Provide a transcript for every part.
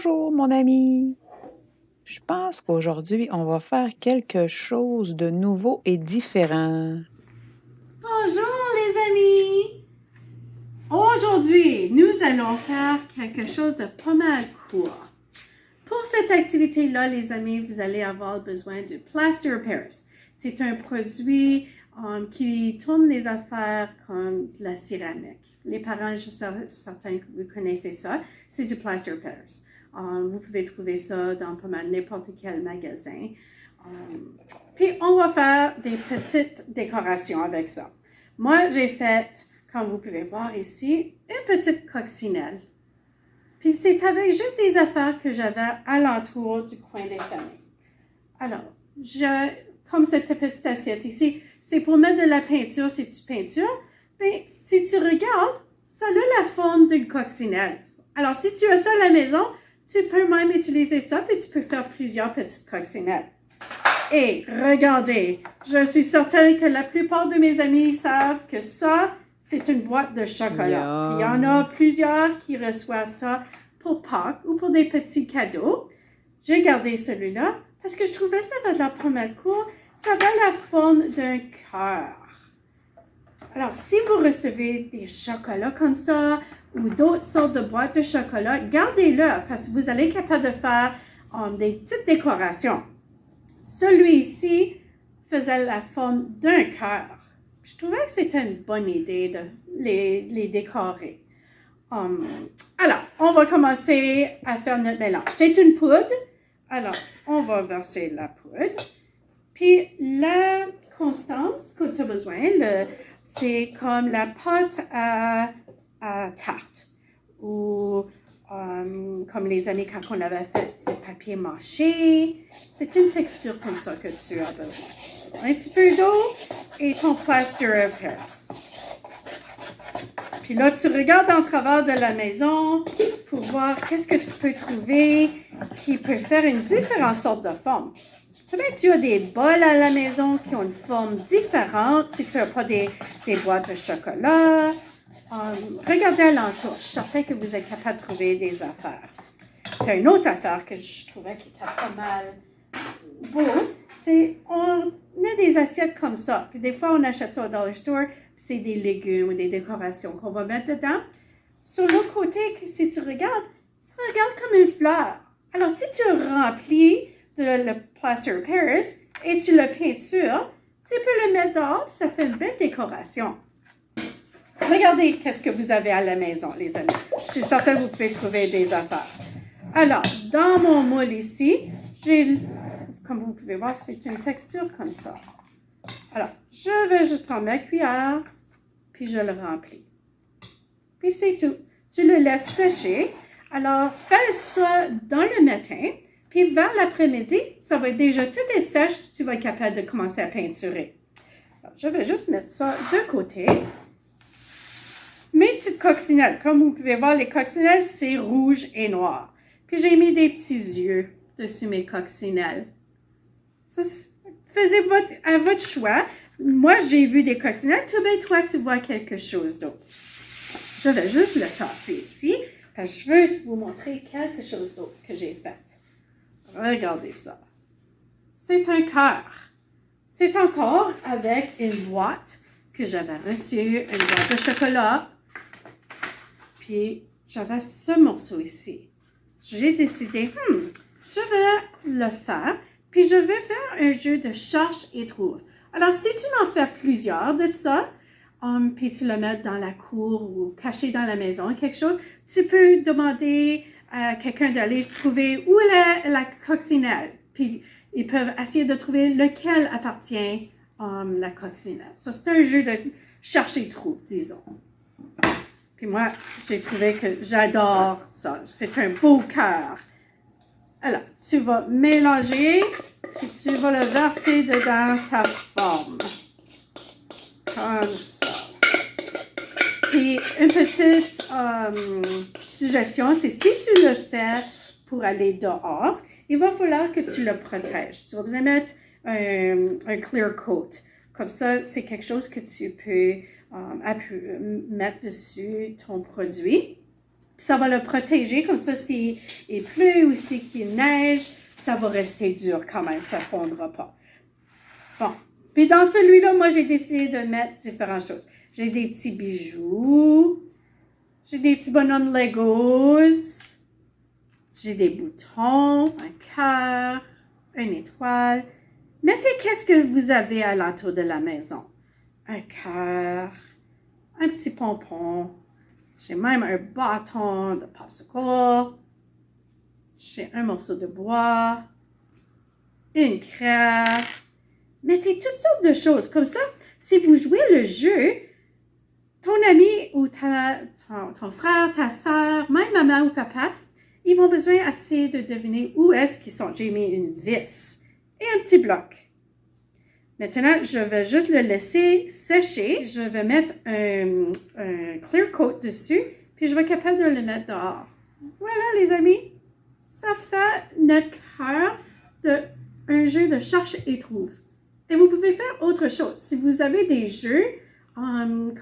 Bonjour mon ami. Je pense qu'aujourd'hui, on va faire quelque chose de nouveau et différent. Bonjour les amis! Aujourd'hui, nous allons faire quelque chose de pas mal court. Pour cette activité-là, les amis, vous allez avoir besoin du Plaster of Paris. C'est un produit qui tourne les affaires comme de la céramique. Les parents, je suis certain que vous connaissez ça. C'est du Plaster of Paris. Vous pouvez trouver ça dans pas mal n'importe quel magasin. Puis, on va faire des petites décorations avec ça. Moi, j'ai fait, comme vous pouvez voir ici, une petite coccinelle. Puis c'est avec juste des affaires que j'avais alentour du coin des familles. Alors, comme cette petite assiette ici, c'est pour mettre de la peinture, c'est du peinture. Mais si tu regardes, ça a la forme d'une coccinelle. Alors, si tu as ça à la maison, tu peux même utiliser ça, puis tu peux faire plusieurs petites coccinelles. Et regardez, je suis certaine que la plupart de mes amis savent que ça, c'est une boîte de chocolat. Puis il y en a plusieurs qui reçoivent ça pour Pâques ou pour des petits cadeaux. J'ai gardé celui-là parce que je trouvais ça va de la première cour. Ça a la forme d'un cœur. Alors, si vous recevez des chocolats comme ça ou d'autres sortes de boîtes de chocolat, gardez-le parce que vous allez être capable de faire des petites décorations. Celui-ci faisait la forme d'un cœur. Je trouvais que c'était une bonne idée de les décorer. Alors, on va commencer à faire notre mélange. C'est une poudre. Alors, on va verser la poudre. Puis, la constance que tu as besoin, c'est comme la pâte à tarte ou comme les années quand on avait fait du papier mâché. C'est une texture comme ça que tu as besoin. Un petit peu d'eau et ton plaster of Paris. Puis là, tu regardes en travers de la maison pour voir qu'est-ce que tu peux trouver qui peut faire une différente sorte de forme. Tu as des bols à la maison qui ont une forme différente si tu n'as pas des boîtes de chocolat. Regardez alentour. Je suis certaine que vous êtes capable de trouver des affaires. Puis une autre affaire que je trouvais qui était pas mal beau, c'est on a des assiettes comme ça. Puis des fois, on achète ça au Dollar Store, c'est des légumes ou des décorations qu'on va mettre dedans. Sur l'autre côté, si tu regardes, ça regarde comme une fleur. Alors, si tu remplis le plaster of Paris et tu le peintures, tu peux le mettre dehors, ça fait une belle décoration. Regardez qu'est-ce que vous avez à la maison, les amis. Je suis certaine que vous pouvez trouver des affaires. Alors, dans mon moule ici, comme vous pouvez voir, c'est une texture comme ça. Alors, je vais juste prendre ma cuillère, puis je le remplis. Puis c'est tout. Tu le laisses sécher. Alors, fais ça dans le matin, puis vers l'après-midi, ça va être déjà tout est sèche, tu vas être capable de commencer à peinturer. Alors, je vais juste mettre ça de côté. Mes petites coccinelles, comme vous pouvez voir, les coccinelles, c'est rouge et noir. Puis j'ai mis des petits yeux dessus mes coccinelles. Faisez à votre choix. Moi, j'ai vu des coccinelles. Toi, tu vois quelque chose d'autre. Je vais juste le tasser ici, parce que je veux vous montrer quelque chose d'autre que j'ai fait. Regardez ça. C'est un cœur. C'est encore avec une boîte que j'avais reçue, une boîte de chocolat. Puis, j'avais ce morceau ici. J'ai décidé, je vais le faire, puis je vais faire un jeu de cherche et trouve. Alors, si tu en fais plusieurs de ça, puis tu le mets dans la cour ou caché dans la maison, quelque chose, tu peux demander à quelqu'un d'aller trouver où est la coccinelle. Puis, ils peuvent essayer de trouver lequel appartient la coccinelle. Ça, c'est un jeu de cherche et trouve, disons. Puis moi, j'ai trouvé que j'adore ça. C'est un beau cœur. Alors, tu vas mélanger, puis tu vas le verser dedans ta forme. Comme ça. Puis, une petite suggestion, c'est si tu le fais pour aller dehors, il va falloir que tu le protèges. Tu vas besoin mettre un clear coat. Comme ça, c'est quelque chose que tu peux mettre dessus ton produit. Ça va le protéger, comme ça, s'il pleut ou s'il neige, ça va rester dur quand même, ça ne fondra pas. Bon. Puis dans celui-là, moi, j'ai décidé de mettre différentes choses. J'ai des petits bijoux. J'ai des petits bonhommes Legos. J'ai des boutons, un cœur, une étoile. Mettez qu'est-ce que vous avez à l'entour de la maison. Un cœur, un petit pompon. J'ai même un bâton de popsicle. J'ai un morceau de bois. Une crêpe. Mettez toutes sortes de choses. Comme ça, si vous jouez le jeu, ton ami ou ton frère, ta soeur, même maman ou papa, ils vont besoin assez de deviner où est-ce qu'ils sont. J'ai mis une vis et un petit bloc. Maintenant, je vais juste le laisser sécher. Je vais mettre un clear coat dessus, puis je vais être capable de le mettre dehors. Voilà, les amis. Ça fait notre cœur d'un jeu de cherche et trouve. Et vous pouvez faire autre chose. Si vous avez des jeux comme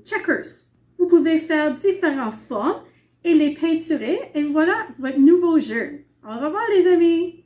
checkers, vous pouvez faire différentes formes et les peinturer. Et voilà votre nouveau jeu. Au revoir, les amis!